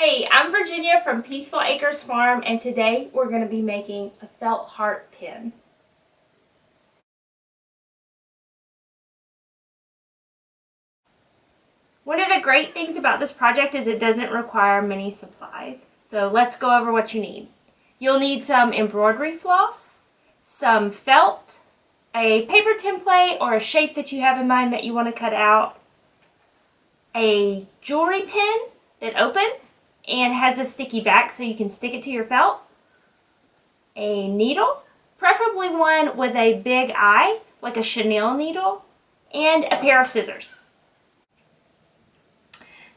Hey, I'm Virginia from Peaceful Acres Farm, and today we're going to be making a felt heart pin. One of the great things about this project is it doesn't require many supplies. So let's go over what you need. You'll need some embroidery floss, some felt, a paper template or a shape that you have in mind that you want to cut out, a jewelry pin that opens and has a sticky back so you can stick it to your felt, a needle, preferably one with a big eye, like a chenille needle, and a pair of scissors.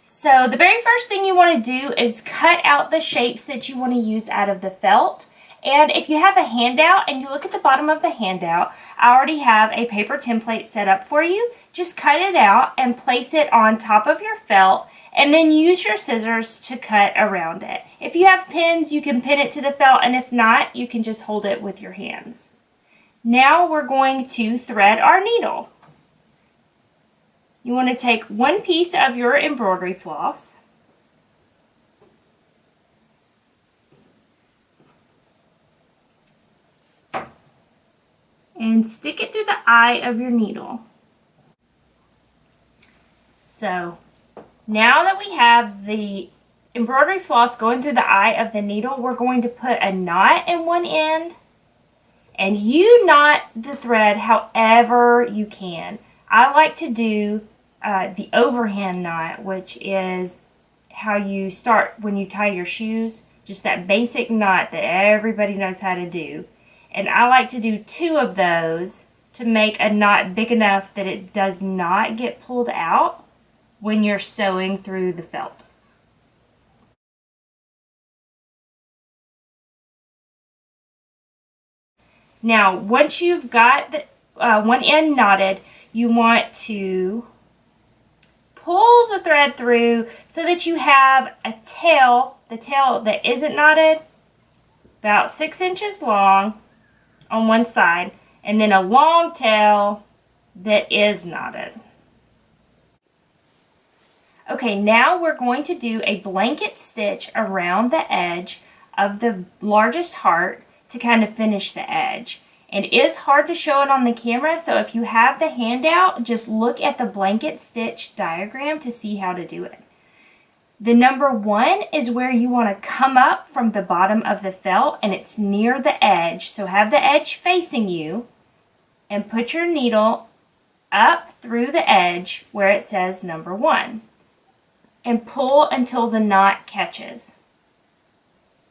So the very first thing you want to do is cut out the shapes that you want to use out of the felt. And if you have a handout and you look at the bottom of the handout, I already have a paper template set up for you. Just cut it out and place it on top of your felt, and then use your scissors to cut around it. If you have pins, you can pin it to the felt, and if not, you can just hold it with your hands. Now we're going to thread our needle. You want to take one piece of your embroidery floss, and stick it through the eye of your needle. So now that we have the embroidery floss going through the eye of the needle, we're going to put a knot in one end, and you knot the thread however you can. I like to do the overhand knot, which is how you start when you tie your shoes, just that basic knot that everybody knows how to do. And I like to do 2 of those to make a knot big enough that it does not get pulled out when you're sewing through the felt. Now, once you've got the one end knotted, you want to pull the thread through so that you have a tail, the tail that isn't knotted, about 6 inches long on one side, and then a long tail that is knotted. Okay, now we're going to do a blanket stitch around the edge of the largest heart to kind of finish the edge. And it is hard to show it on the camera, so if you have the handout, just look at the blanket stitch diagram to see how to do it. The number 1 is where you want to come up from the bottom of the felt, and it's near the edge. So have the edge facing you and put your needle up through the edge where it says number 1 and pull until the knot catches.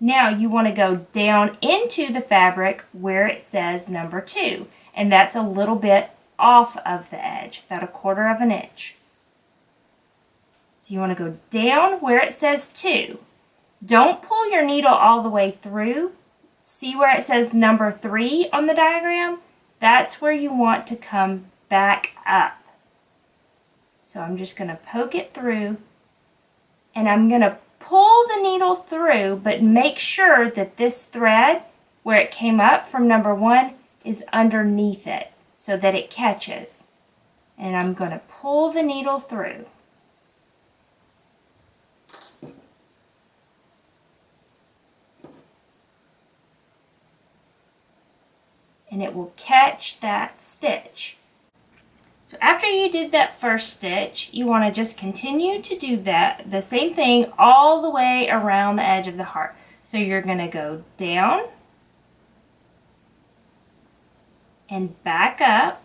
Now you want to go down into the fabric where it says number 2, and that's a little bit off of the edge, about 1/4 of an inch. So you want to go down where it says 2. Don't pull your needle all the way through. See where it says number 3 on the diagram? That's where you want to come back up. So I'm just going to poke it through, and I'm going to pull the needle through, but make sure that this thread, where it came up from number 1, is underneath it so that it catches. And I'm going to pull the needle through. And it will catch that stitch. So after you did that first stitch, you want to just continue to do that, the same thing all the way around the edge of the heart. So you're going to go down and back up,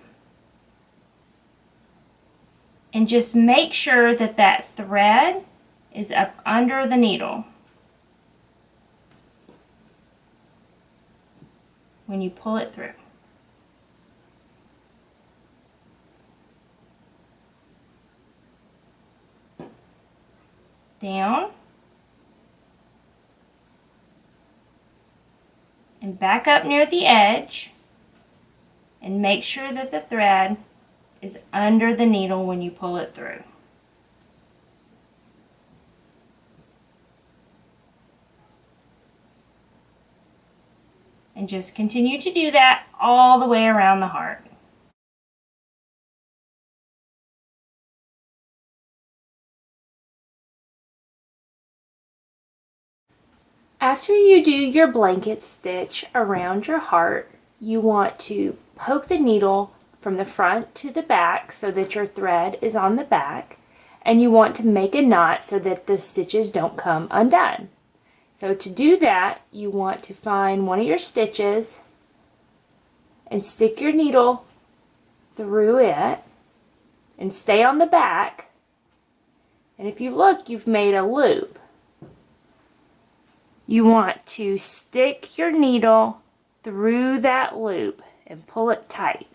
and just make sure that that thread is up under the needle when you pull it through. Down and back up near the edge, and make sure that the thread is under the needle when you pull it through. And just continue to do that all the way around the heart. After you do your blanket stitch around your heart, you want to poke the needle from the front to the back so that your thread is on the back, and you want to make a knot so that the stitches don't come undone. So to do that, you want to find one of your stitches and stick your needle through it and stay on the back, and if you look, you've made a loop. You want to stick your needle through that loop and pull it tight.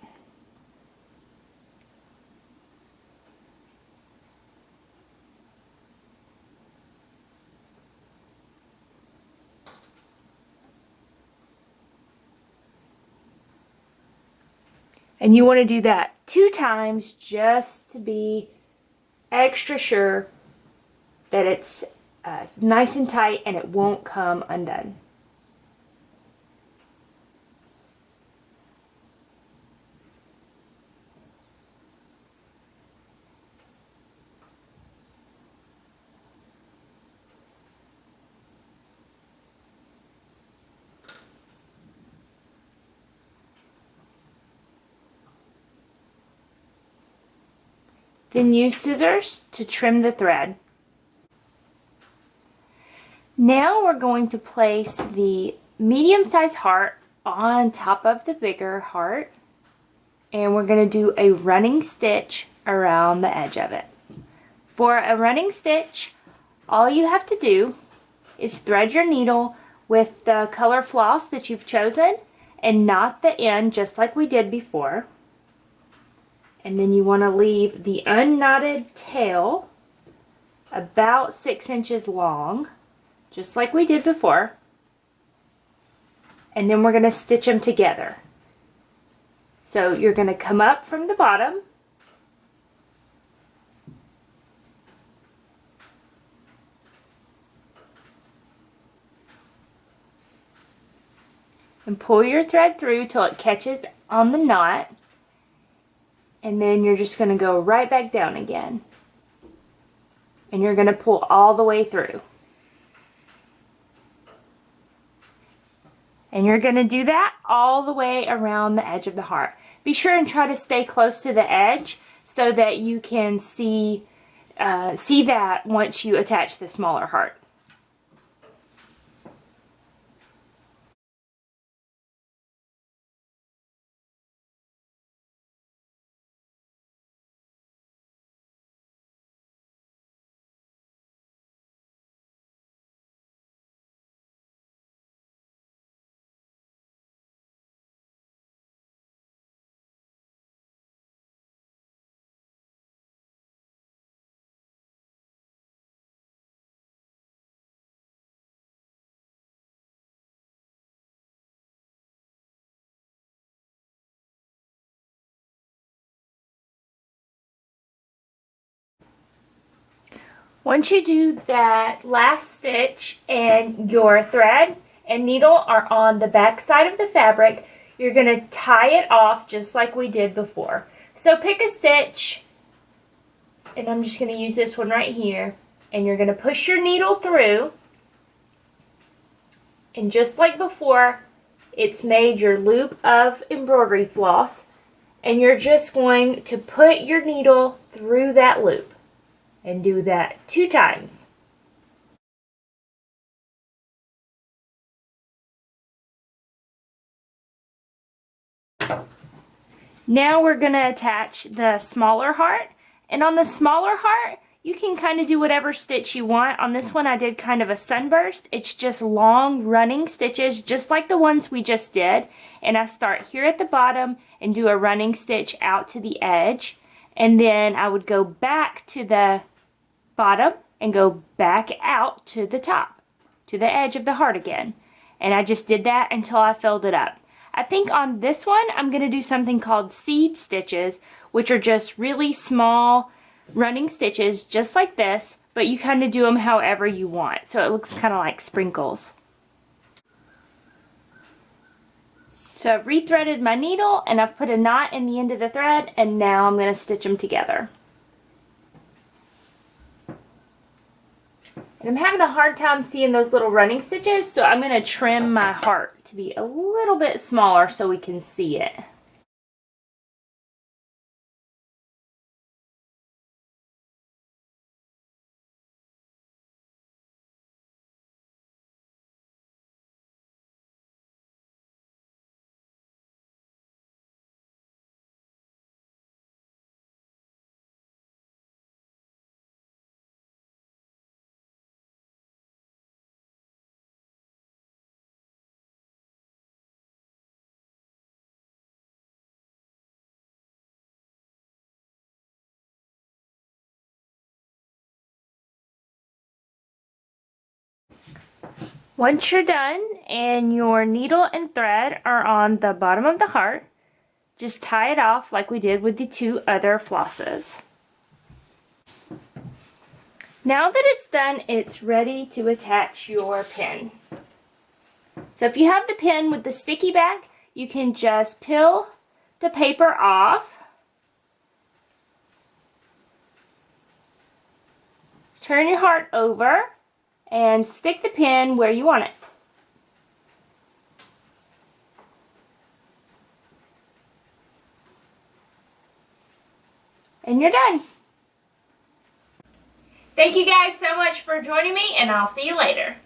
And you want to do that 2 times just to be extra sure that it's nice and tight and it won't come undone. Then use scissors to trim the thread. Now we're going to place the medium-sized heart on top of the bigger heart, and we're going to do a running stitch around the edge of it. For a running stitch, all you have to do is thread your needle with the color floss that you've chosen and knot the end just like we did before. And then you want to leave the unknotted tail about 6 inches long, just like we did before. And then we're going to stitch them together. So you're going to come up from the bottom, and pull your thread through till it catches on the knot. And then you're just going to go right back down again. And you're going to pull all the way through. And you're going to do that all the way around the edge of the heart. Be sure and try to stay close to the edge so that you can see that once you attach the smaller heart. Once you do that last stitch and your thread and needle are on the back side of the fabric, you're going to tie it off just like we did before. So pick a stitch, and I'm just going to use this one right here, and you're going to push your needle through, and just like before, it's made your loop of embroidery floss, and you're just going to put your needle through that loop. And do that 2 times. Now we're going to attach the smaller heart. And on the smaller heart, you can kind of do whatever stitch you want. On this one, I did kind of a sunburst. It's just long running stitches, just like the ones we just did. And I start here at the bottom and do a running stitch out to the edge. And then I would go back to the bottom and go back out to the top, to the edge of the heart again. And I just did that until I filled it up. I think on this one, I'm going to do something called seed stitches, which are just really small running stitches, just like this, but you kind of do them however you want. So it looks kind of like sprinkles. So I've rethreaded my needle and I've put a knot in the end of the thread, and now I'm going to stitch them together. And I'm having a hard time seeing those little running stitches, so I'm going to trim my heart to be a little bit smaller so we can see it. Once you're done and your needle and thread are on the bottom of the heart, just tie it off like we did with the 2 other flosses. Now that it's done, it's ready to attach your pin. So if you have the pin with the sticky back, you can just peel the paper off, turn your heart over, and stick the pin where you want it. And you're done. Thank you guys so much for joining me, and I'll see you later.